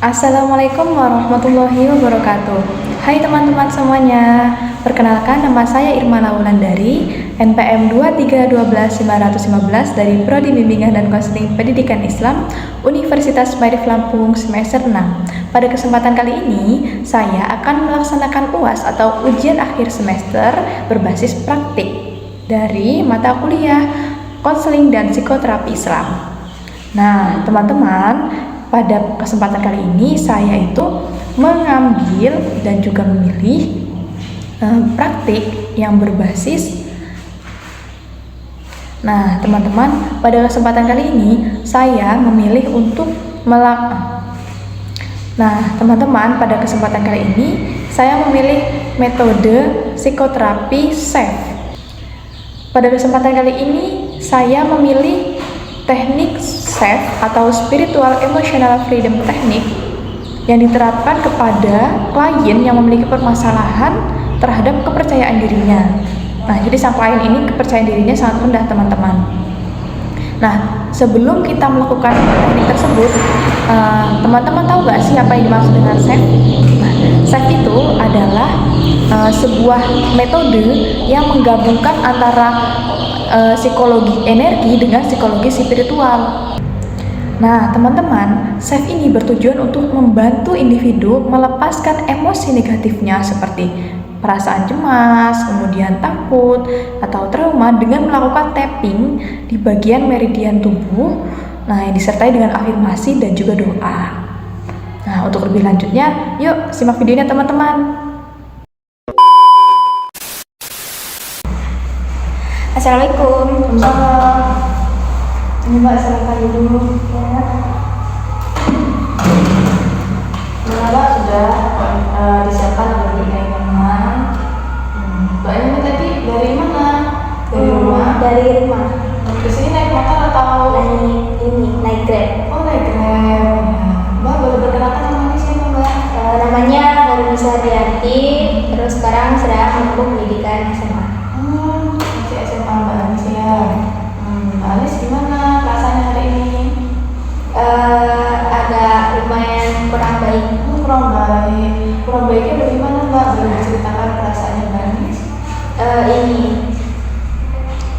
Assalamualaikum warahmatullahi wabarakatuh. Hai teman-teman semuanya, perkenalkan nama saya Irma Laulandari, NPM 2312515 dari Prodi Bimbingan dan Konseling Pendidikan Islam Universitas Maarif Lampung semester 6. Pada kesempatan kali ini, saya akan melaksanakan UAS atau ujian akhir semester berbasis praktik dari mata kuliah Konseling dan Psikoterapi Islam. Nah, teman-teman, pada kesempatan kali ini saya itu mengambil dan juga memilih praktik yang berbasis. Nah, teman-teman, pada kesempatan kali ini saya memilih untuk pada kesempatan kali ini saya memilih metode psikoterapi SAFE. Pada kesempatan kali ini saya memilih teknik SAFE atau Spiritual Emotional Freedom Technique yang diterapkan kepada klien yang memiliki permasalahan terhadap kepercayaan dirinya. Nah, jadi sang klien ini kepercayaan dirinya sangat rendah, teman-teman. Nah, sebelum kita melakukan teknik tersebut, teman-teman tahu nggak sih apa yang dimaksud dengan SAFE? Nah, SAFE itu adalah sebuah metode yang menggabungkan antara psikologi energi dengan psikologi spiritual. Nah, teman-teman, SAFE ini bertujuan untuk membantu individu melepaskan emosi negatifnya seperti perasaan cemas, kemudian takut, atau trauma dengan melakukan tapping di bagian meridian tubuh, nah yang disertai dengan afirmasi dan juga doa. Nah, untuk lebih lanjutnya, yuk simak videonya teman-teman. Assalamualaikum. Ini Mbak silakan dulu ya. Mbak sudah disiapkan berbeda teman. Mbak ini tadi dari mana? Dari rumah? Dari rumah. Kesini naik motor atau? Naik Grab. Oh, naik Grab. Mbak boleh berkenalan namanya siapa Mbak? Namanya Nurunisa Rianti. Terus sekarang sedang menempuh pendidikan SMA. Masih SMA Mbak Anis ya. Mbak Anis gimana perasaannya hari ini? Agak lumayan kurang baik. Kurang baik. Kurang baiknya bagaimana Mbak? Boleh diceritakan perasaannya Mbak Anis?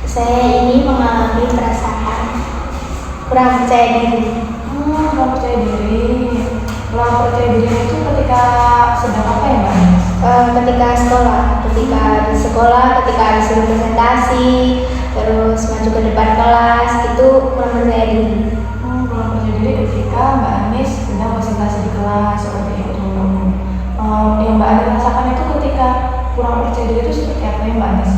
Saya ini mengalami perasaan kurang percaya diri. Kurang percaya diri. Kurang percaya diri itu ketika sedang apa ya Mbak Anis? Ketika di sekolah, ketika disuruh presentasi, terus maju ke depan kelas, itu kurang percaya diri. Kurang percaya diri ketika Mbak Anis sedang presentasi di kelas seperti itu. Yang Mbak Anis rasakan itu ketika kurang percaya diri itu seperti apa ya Mbak Anis?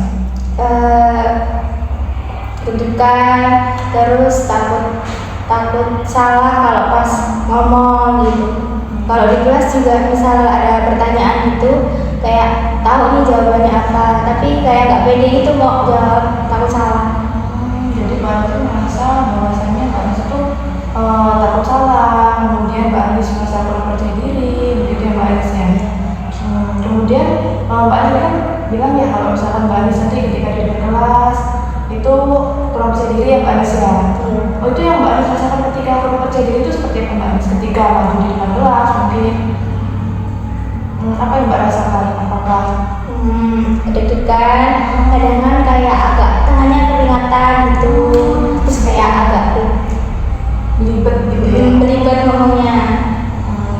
Deg-degan, terus takut salah kalau pas ngomong gitu. Kalau di kelas juga misal ada pertanyaan gitu, kayak tahu nih jawabannya apa, tapi kayak nggak pede gitu mau jawab, takut salah. Jadi Mbak Anis itu merasa bahwasanya Mbak Anis itu takut salah, kemudian Mbak Anis merasa kurang percaya diri, begitu ya Mbak Anis ya. Kemudian Mbak Anis kan bilang ya kalau misalkan Mbak Anis nanti ketika di kelas itu kurang percaya diri ya Mbak Anis ya. Oh, itu yang Mbak Anis rasakan ketika kurang percaya diri itu seperti apa Mbak Anis? Ketika maju di depan kelas mungkin apa yang Mbak rasakan? Apakah deg-degan, kadang kayak agak tangannya keringatan gitu, terus kayak agak belibet gitu ya? belibet ngomongnya.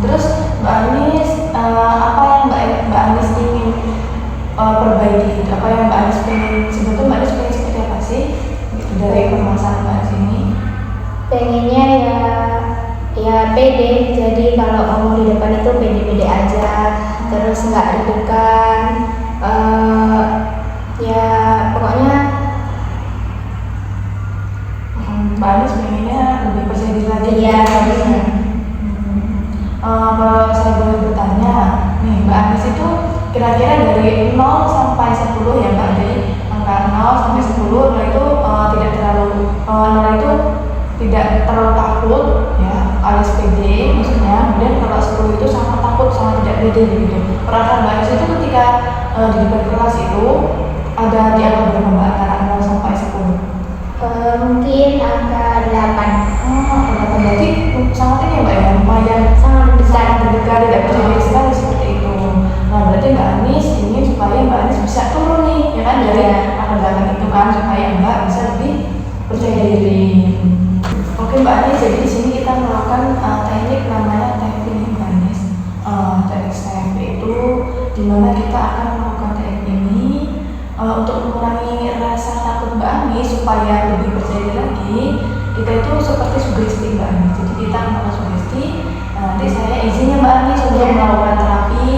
Terus Mbak Anis apa yang Mbak Anis ingin perbaiki? Apa yang Mbak Anis pengen? Sebetulnya Mbak Anis pengen seperti apa sih dari permasalahan Mbak Anis ini? Pengennya ya pede, jadi kalau ngomong di depan itu pede-pede aja, terus nggak deg-degan, ya pokoknya Mbak Anis pengennya lebih percaya diri lagi. Iya. Kalau saya boleh bertanya, nih Mbak Anis itu kira-kira dari 0 sampai 10 ya Mbak, jadi angka 0 sampai 10, 0 itu tidak terlalu takut ya, alias pede maksudnya. Kemudian kalau 10 itu sangat takut, sangat tidak pede begitu. Perasaan Mbak Anis itu ketika di depan kelas itu ada di angka berapa Mbak, antara 0 sampai 10? mungkin angka 8. Berarti sangat ini ya Mbak ya, lumayan Sangat besar. di mana kita akan melakukan teknik ini untuk mengurangi rasa takut Mbak Ani supaya lebih percaya diri lagi. Kita itu seperti sugesti Mbak Ani, jadi kita melakukan sugesti. Nanti saya izinnya Mbak Ani sebelum melakukan terapi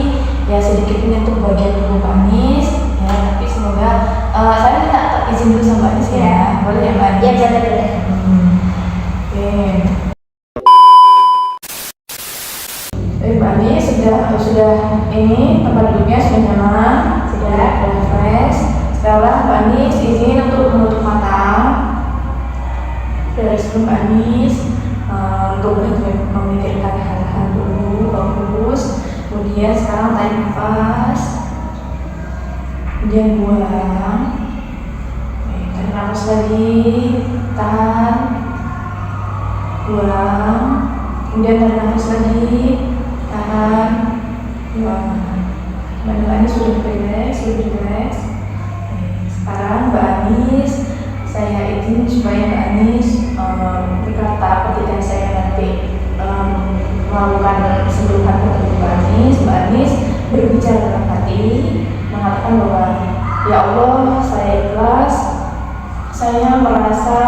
ya sedikit menyentuh bagian tubuh Mbak Anis ya, tapi semoga saya minta izin dulu sama Mbak Anis ya, boleh ya Mbak Anis? Ya boleh. Oke. Mbak Anis sudah ini tempat duduknya sudah nyaman, sudah fresh. Sekarang Mbak Anis izin untuk menutup mata. Dari sebelum Mbak Anis untuk memikirkan hal-hal dulu bagus. Kemudian sekarang tarik nafas, kemudian buang. Tarik nafas lagi, tahan, buang. Kemudian tarik nafas lagi, tahan, buang. Mbak Anis sudah relax. Sekarang Mbak Anis, saya izin supaya Mbak Anis berkata ketika saya nanti melakukan keseluruhan kepada Mbak Anis berbicara dalam hati, mengatakan bahwa ya Allah, saya ikhlas, saya merasa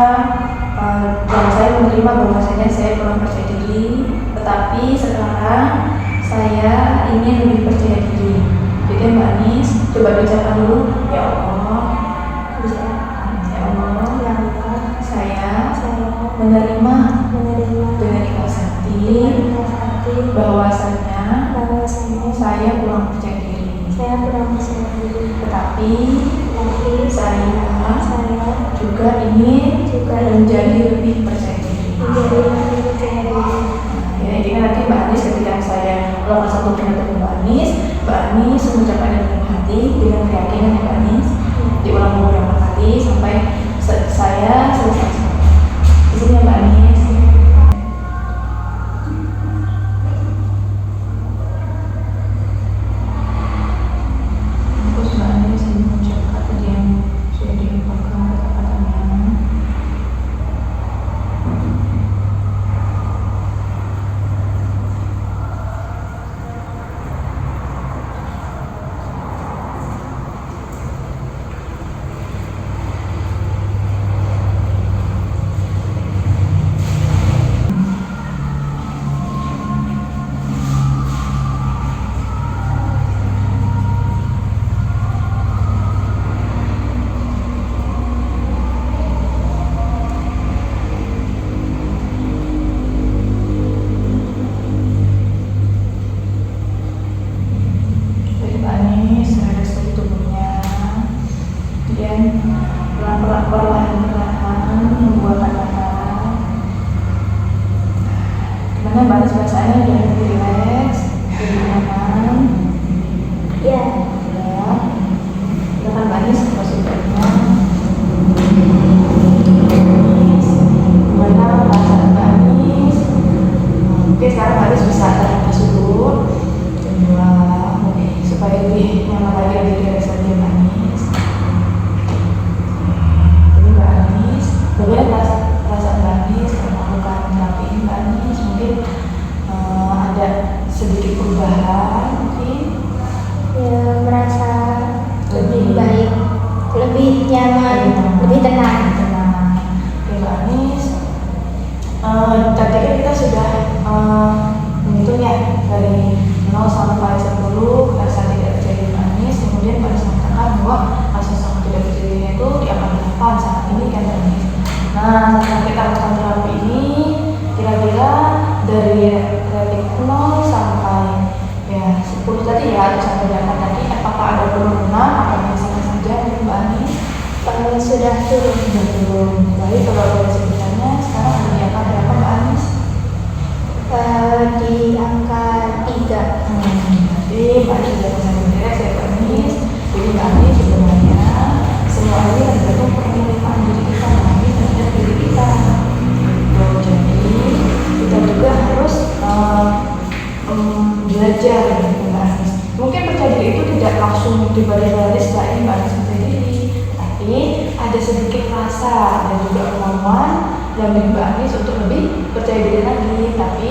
dan saya menerima bahwasanya saya kurang percaya diri, tetapi sekarang saya ingin lebih percaya diri. Jadi Mbak Anis coba bicara dulu, ya Allah, saya menerima dengan ikhlas hati bahwasanya saya kurang percaya diri. Tetapi saya juga ingin menjadi lebih percaya diri. Ya, jadi nanti Mbak Anis ketika saya melakukan satu tindakan Mbak Anis mengucapkan dengan hati, dengan keyakinan Mbak Anis, diulang beberapa kali sampai saya selesai. Izinnya Mbak Anis. Terus Mbak Anis mengucapkan tadi yang sudah dilupakan kata-katanya. Perlahan-lahan membuahkan nafas. Gimana Mbak Anis perasaannya? Udah lebih relax, lebih nyaman? Ya. Silakan Mbak Anis positifnya. Gimana perasaan Mbak Anis? Oke, sekarang Mbak Anis bisa tarik nafas dulu. Oke, supaya lebih nyaman lagi, lebih relax lagi Mbak Anis. Bagaimana perasaan Mbak Anis melakukan terapi ini Mbak Anis? Mungkin ada sedikit perubahan mungkin? Ya, merasa lebih baik, lebih nyaman, lebih tenang. Oke Mbak Anis, tadi kan kita sudah menghitung ya dari 0 sampai 10 rasa tidak percaya diri Mbak Anis. Kemudian Mbak Anis mengatakan bahwa rasa sangat tidak percaya dirinya itu di angka 8 saat ini kan Mbak Anis. Nah, setelah kita lakukan terapi ini, kira-kira dari rating 0 sampai ya 10 tadi ya, atau sampai 8 tadi, apakah ada penurunan atau biasa saja menurut Mbak Anis? Sudah turun. Baik, kalau dari sebenarnya sekarang ada di angka berapa Mbak Anis? Di angka 3. Jadi Mbak Anis sudah bisa mendeteksi ya Mbak Anis. Jadi Mbak Anis sebenarnya semua ini tergantung penilaian diri kita terhadap diri kita. Jadi kita juga harus belajar Mbak Anis. Mungkin percaya diri itu tidak langsung tiba-tiba setelah ini Mbak Anis percaya diri, tapi ada sedikit rasa dan juga kemauan dalam diri Mbak Anis untuk lebih percaya diri lagi. Tapi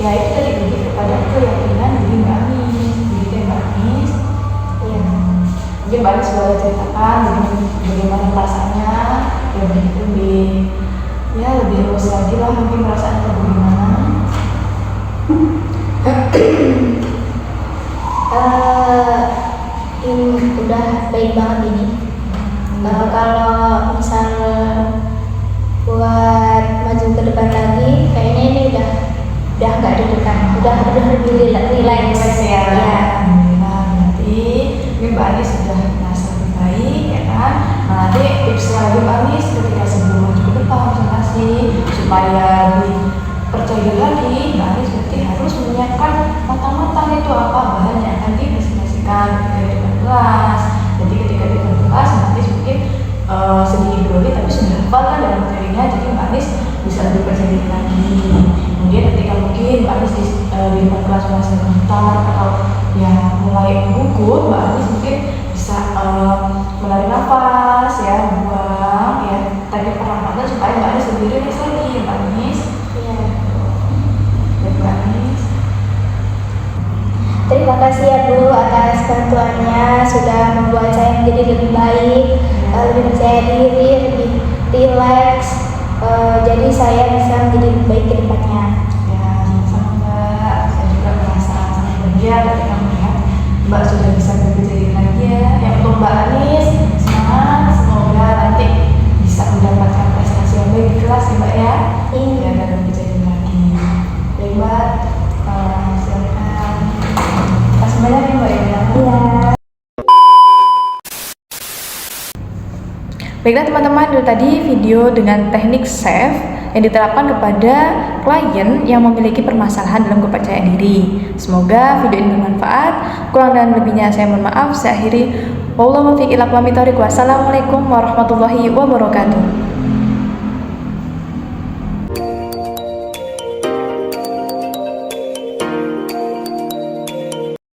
ya itu tadi lebih kepada keyakinan diri Mbak Anis. Jadi Mbak Anis Mbak Anis boleh ceritakan bagaimana perasaannya, lebih luas lagi lah mungkin perasaannya bagaimana. Ini udah baik banget ini. Kalau misal buat maju ke depan lagi, kayaknya ini udah nggak deg-degan, udah lebih relax Ya. Alhamdulillah, berarti ini Mbak Anis sudah merasa lebih baik ya kan. Nah, nanti tips lagi Mbak Anis ketika sebelum maju ke depan presentasi supaya lebih percaya diri lagi, Mbak Anis berarti harus menyiapkan matang-matang itu apa bahan yang akan dipresentasikan ketika di depan kelas. Jadi ketika di depan kelas Mbak Anis mungkin sedikit grogi tapi sudah hafal kan dalam materinya, jadi Mbak Anis bisa lebih percaya diri lagi. Kemudian ketika mungkin Mbak Anis di depan kelas merasa gemetar atau ya mulai gugup, Mbak Anis mungkin bisa menarik nafas ya, buang ya, tarik pernafasan supaya Mbak Anis lebih rileks lagi ya Mbak Anis. Iya. Ya Mbak Anis. Terima kasih ya Bu atas bantuannya, sudah membuat saya menjadi lebih baik, lebih percaya diri, lebih rileks. Jadi saya bisa menjadi lebih baik ke depannya. Ya, sama Mbak. Saya juga merasa sangat bahagia ketika melihat Mbak sudah bisa bekerja diri lagi ya. Yang untuk Mbak Anis, semangat. Semoga nanti bisa mendapatkan prestasi yang baik di kelas ya Mbak ya. Iya. Dan bekerja diri lagi. Baik Mbak, silakan. Terima kasih banyak ya Mbak ya. Iya. Baiklah teman-teman, itu tadi video dengan teknik SAFE yang diterapkan kepada klien yang memiliki permasalahan dalam kepercayaan diri. Semoga video ini bermanfaat. Kurang dan lebihnya saya mohon maaf. Saya akhiri. Wallahu muwaffiq ila aqwamit thoriq. Wassalamualaikum warahmatullahi wabarakatuh.